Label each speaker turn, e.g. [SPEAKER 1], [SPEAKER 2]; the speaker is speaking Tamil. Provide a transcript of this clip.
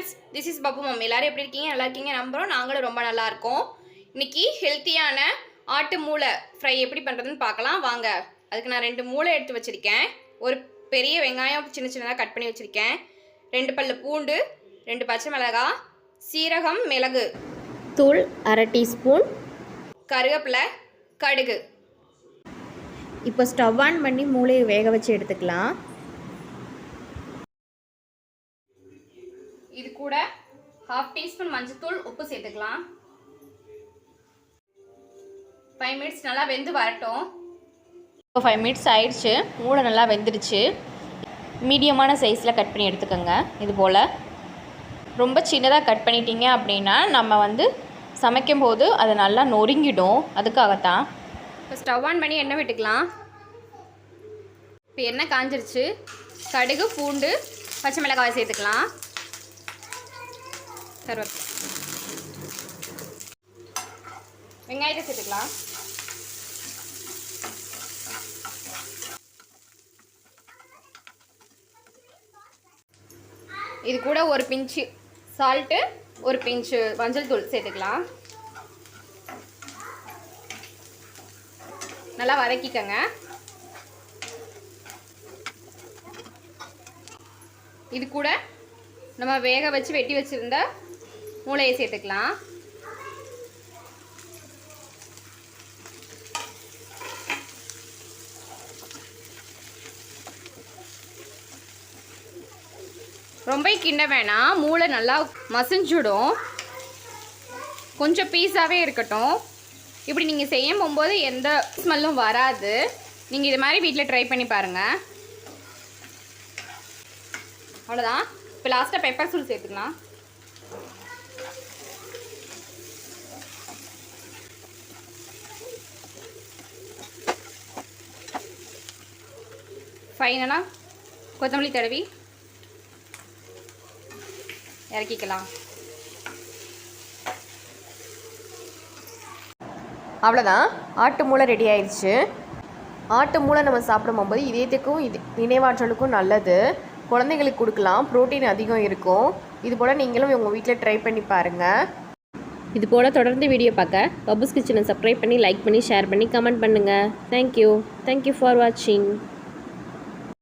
[SPEAKER 1] Friends, this is Pappu mummy. எல்லாரும் எப்படி இருக்கீங்க? நல்லா இருக்கீங்க நம்புகிறோம். நாங்களும் ரொம்ப நல்லா இருக்கோம். இன்னைக்கு ஹெல்த்தியான ஆட்டு மூளை ஃப்ரை எப்படி பண்ணுறதுன்னு பார்க்கலாம் வாங்க. அதுக்கு நான் 2 மூளை எடுத்து வச்சுருக்கேன். ஒரு பெரிய வெங்காயம் சின்ன சின்னதாக கட் பண்ணி வச்சுருக்கேன். 2 பல்லு பூண்டு, 2 பச்சை மிளகாய், சீரகம், மிளகு
[SPEAKER 2] தூள் 1/2 டீஸ்பூன்,
[SPEAKER 1] கருவேப்பிலை, கடுகு.
[SPEAKER 2] இப்போ ஸ்டவ் ஆன் பண்ணி மூளையை வேக வச்சு எடுத்துக்கலாம்.
[SPEAKER 1] இது கூட 1/2 டீஸ்பூன் மஞ்சத்தூள், உப்பு சேர்த்துக்கலாம். 5 மினிட்ஸ் நல்லா வெந்து வரட்டும்.
[SPEAKER 2] இப்போ 5 மினிட்ஸ் ஆயிடுச்சு. மூளை நல்லா வெந்துடுச்சு. மீடியமான சைஸில் கட் பண்ணி எடுத்துக்கோங்க. இது போல் ரொம்ப சின்னதாக கட் பண்ணிட்டீங்க அப்படின்னா நம்ம சமைக்கும் போது அது நல்லா நொறுங்கிடும். அதுக்காகத்தான்.
[SPEAKER 1] இப்போ ஸ்டவ் ஆன் பண்ணி எண்ணெய் விட்டுக்கலாம். இப்போ எண்ணெய் காஞ்சிருச்சு. கடுகு, பூண்டு, பச்சை மிளகாய் சேர்த்துக்கலாம். கருவேப்பிலை, வெங்காயத்தை சேர்த்துக்கலாம். இது கூட ஒரு பிஞ்சு சால்ட்டு, ஒரு பிஞ்சு மஞ்சள் தூள் சேர்த்துக்கலாம். நல்லா வதக்கிக்கங்க. இது கூட நம்ம வேக வச்சு வெட்டி வச்சுருந்த மூளையை சேர்த்துக்கலாம். ரொம்ப கிண்ட வேணாம், மூளை நல்லா மசிஞ்சுடும். கொஞ்சம் பீஸாகவே இருக்கட்டும். இப்படி நீங்கள் செய்யும் போகும்போது எந்த ஸ்மெல்லும் வராது. நீங்கள் இது மாதிரி வீட்டில் ட்ரை பண்ணி பாருங்கள். அவ்வளோதான். இப்போ லாஸ்ட்டாக பெப்பர் தூள் சேர்த்துக்கலாம். ஃபைனலாக கொத்தமல்லி தடவி இறக்கிக்கலாம்.
[SPEAKER 2] அவ்வளோதான், ஆட்டு மூளை ரெடி ஆயிடுச்சு. ஆட்டு மூளை நம்ம சாப்பிடும் போது இதயத்துக்கும் நினைவாற்றலுக்கும் நல்லது. குழந்தைங்களுக்கு கொடுக்கலாம், ப்ரோட்டீன் அதிகம் இருக்கும். இது போல் நீங்களும் உங்கள் வீட்டில் ட்ரை பண்ணி பாருங்கள். இது போல் தொடர்ந்து வீடியோ பார்க்க பப்புஸ் கிச்சனை சப்ஸ்கிரைப் பண்ணி, லைக் பண்ணி, ஷேர் பண்ணி, கமெண்ட் பண்ணுங்கள். தேங்க்யூ ஃபார் வாட்சிங்.